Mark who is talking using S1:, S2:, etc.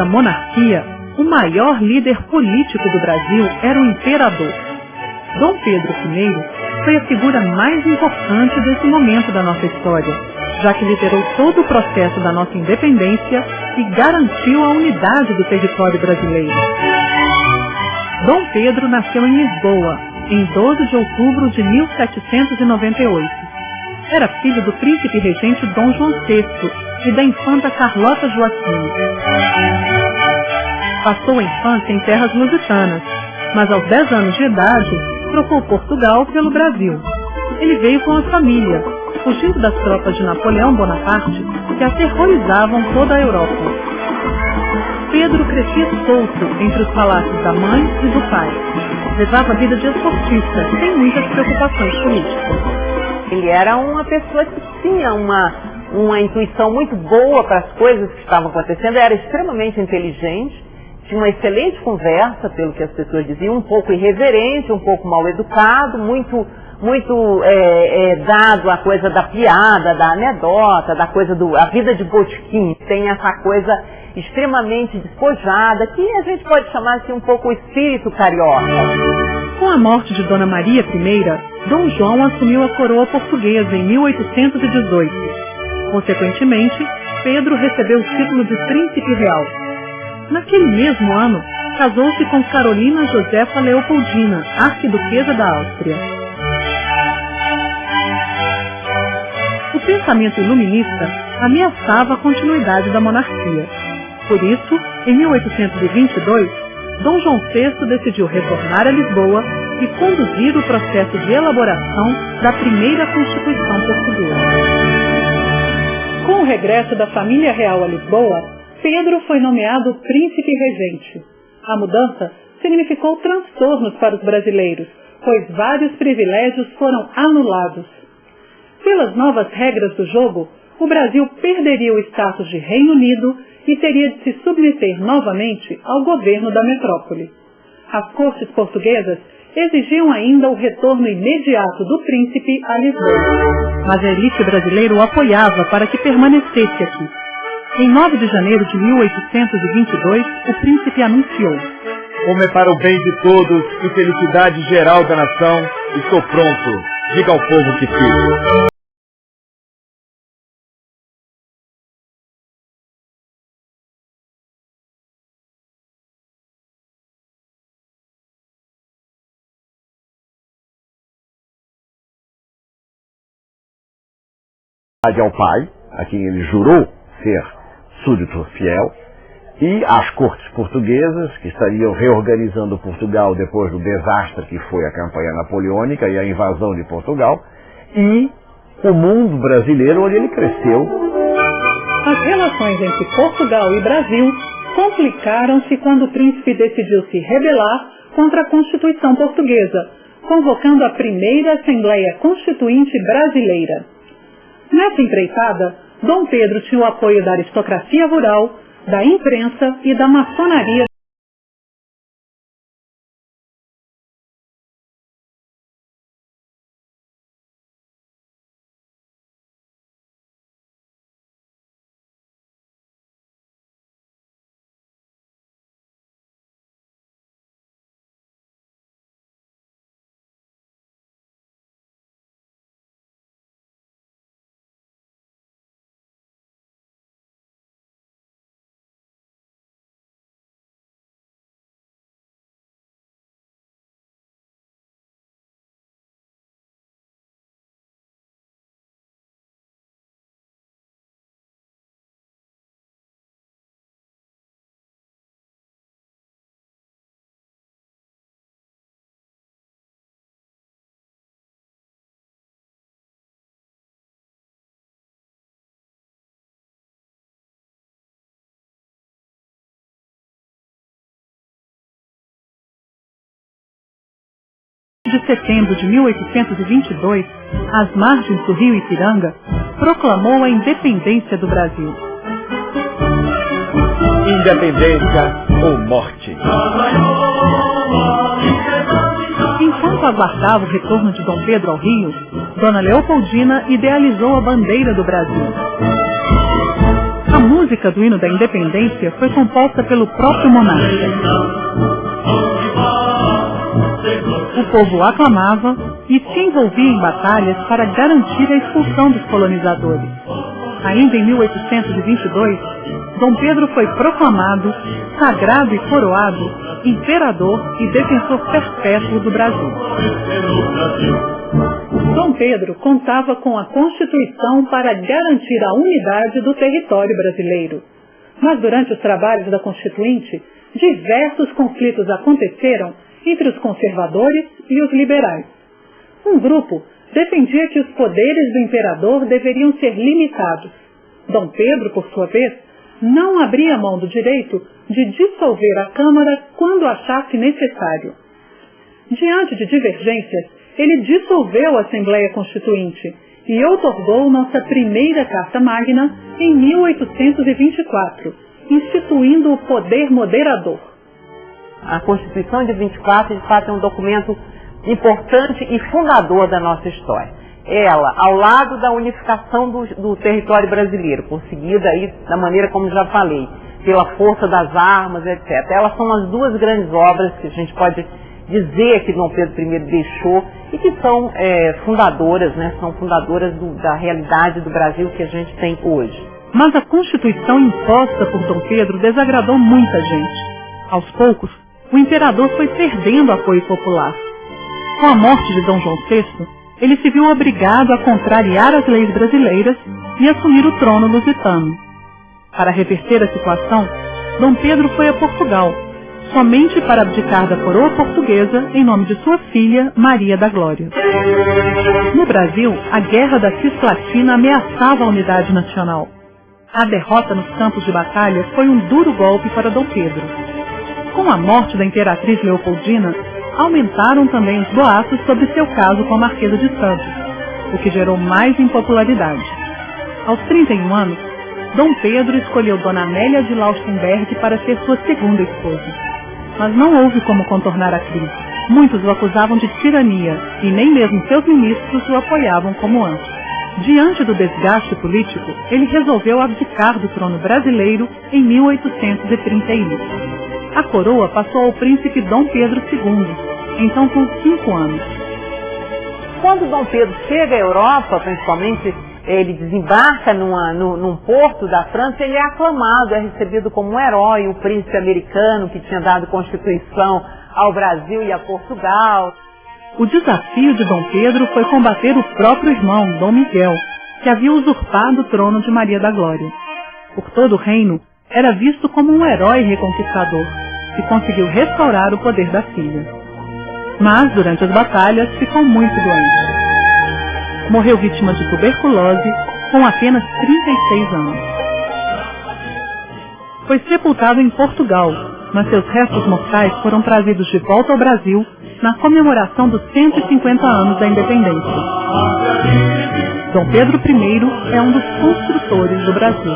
S1: monarquia, o maior líder político do Brasil era o imperador. Dom Pedro I foi a figura mais importante desse momento da nossa história, já que liderou todo o processo da nossa independência e garantiu a unidade do território brasileiro. Dom Pedro nasceu em Lisboa, em 12 de outubro de 1798. Era filho do príncipe regente Dom João VI e da infanta Carlota Joaquim. Passou a infância em terras lusitanas, mas aos 10 anos de idade trocou Portugal pelo Brasil. Ele veio com a família, fugindo das tropas de Napoleão Bonaparte, que aterrorizavam toda a Europa. Pedro crescia solto entre os palácios da mãe e do pai. Levava a vida de esportista, sem muitas preocupações políticas.
S2: Ele era uma pessoa que tinha uma intuição muito boa para as coisas que estavam acontecendo, era extremamente inteligente, tinha uma excelente conversa, pelo que as pessoas diziam, um pouco irreverente, um pouco mal educado, muito dado à coisa da piada, da anedota, da coisa a vida de botequim. Tem essa coisa extremamente despojada, que a gente pode chamar assim um pouco o espírito carioca.
S1: Com a morte de Dona Maria I, Dom João assumiu a coroa portuguesa em 1818. Consequentemente, Pedro recebeu o título de Príncipe Real. Naquele mesmo ano, casou-se com Carolina Josefa Leopoldina, arquiduquesa da Áustria. O pensamento iluminista ameaçava a continuidade da monarquia. Por isso, em 1822, Dom João VI decidiu retornar a Lisboa e conduzir o processo de elaboração da primeira Constituição portuguesa. Com o regresso da família real a Lisboa, Pedro foi nomeado príncipe regente. A mudança significou transtornos para os brasileiros, pois vários privilégios foram anulados. Pelas novas regras do jogo, o Brasil perderia o status de Reino Unido e teria de se submeter novamente ao governo da metrópole. As cortes portuguesas exigiam ainda o retorno imediato do príncipe a Lisboa. Mas a elite brasileira o apoiava para que permanecesse aqui. Em 9 de janeiro de 1822, o príncipe anunciou:
S3: como é para o bem de todos e felicidade geral da nação, estou pronto. Diga ao povo que fique.
S4: Ao pai, a quem ele jurou ser súdito fiel, e às cortes portuguesas, que estariam reorganizando Portugal depois do desastre que foi a campanha napoleônica e a invasão de Portugal, e o mundo brasileiro onde ele cresceu.
S1: As relações entre Portugal e Brasil complicaram-se quando o príncipe decidiu se rebelar contra a Constituição portuguesa, convocando a primeira Assembleia Constituinte Brasileira. Nessa empreitada, Dom Pedro tinha o apoio da aristocracia rural, da imprensa e da maçonaria. De setembro de 1822, às margens do rio Ipiranga, proclamou a independência do Brasil.
S3: Independência ou morte.
S1: Enquanto aguardava o retorno de Dom Pedro ao Rio, Dona Leopoldina idealizou a bandeira do Brasil. A música do hino da independência foi composta pelo próprio monarca. O povo aclamava e se envolvia em batalhas para garantir a expulsão dos colonizadores. Ainda em 1822, Dom Pedro foi proclamado, sagrado e coroado, imperador e defensor perpétuo do Brasil. Dom Pedro contava com a Constituição para garantir a unidade do território brasileiro. Mas durante os trabalhos da Constituinte, diversos conflitos aconteceram entre os conservadores e os liberais. Um grupo defendia que os poderes do imperador deveriam ser limitados. Dom Pedro, por sua vez, não abria mão do direito de dissolver a Câmara quando achasse necessário. Diante de divergências, ele dissolveu a Assembleia Constituinte e outorgou nossa primeira Carta Magna em 1824, instituindo o poder moderador.
S2: A Constituição de 24, de fato, é um documento importante e fundador da nossa história. Ela, ao lado da unificação do território brasileiro, conseguida aí da maneira como já falei, pela força das armas, etc. Elas são as duas grandes obras que a gente pode dizer que Dom Pedro I deixou e que são fundadoras, né? São fundadoras da realidade do Brasil que a gente tem hoje.
S1: Mas a Constituição imposta por Dom Pedro desagradou muita gente. Aos poucos, o imperador foi perdendo apoio popular. Com a morte de Dom João VI, ele se viu obrigado a contrariar as leis brasileiras e assumir o trono lusitano. Para reverter a situação, Dom Pedro foi a Portugal, somente para abdicar da coroa portuguesa em nome de sua filha, Maria da Glória. No Brasil, a Guerra da Cisplatina ameaçava a unidade nacional. A derrota nos campos de batalha foi um duro golpe para Dom Pedro. Com a morte da imperatriz Leopoldina, aumentaram também os boatos sobre seu caso com a Marquesa de Santos, o que gerou mais impopularidade. Aos 31 anos, Dom Pedro escolheu Dona Amélia de Laustenberg para ser sua segunda esposa. Mas não houve como contornar a crise. Muitos o acusavam de tirania e nem mesmo seus ministros o apoiavam como antes. Diante do desgaste político, ele resolveu abdicar do trono brasileiro em 1831. A coroa passou ao príncipe Dom Pedro II, então com 5 anos.
S2: Quando Dom Pedro chega à Europa, principalmente, ele desembarca num porto da França, ele é aclamado, é recebido como um herói, o príncipe americano que tinha dado Constituição ao Brasil e a Portugal.
S1: O desafio de Dom Pedro foi combater o próprio irmão, Dom Miguel, que havia usurpado o trono de Maria da Glória. Por todo o reino, era visto como um herói reconquistador, que conseguiu restaurar o poder da filha. Mas, durante as batalhas, ficou muito doente. Morreu vítima de tuberculose, com apenas 36 anos. Foi sepultado em Portugal, mas seus restos mortais foram trazidos de volta ao Brasil na comemoração dos 150 anos da independência. Dom Pedro I é um dos construtores do Brasil.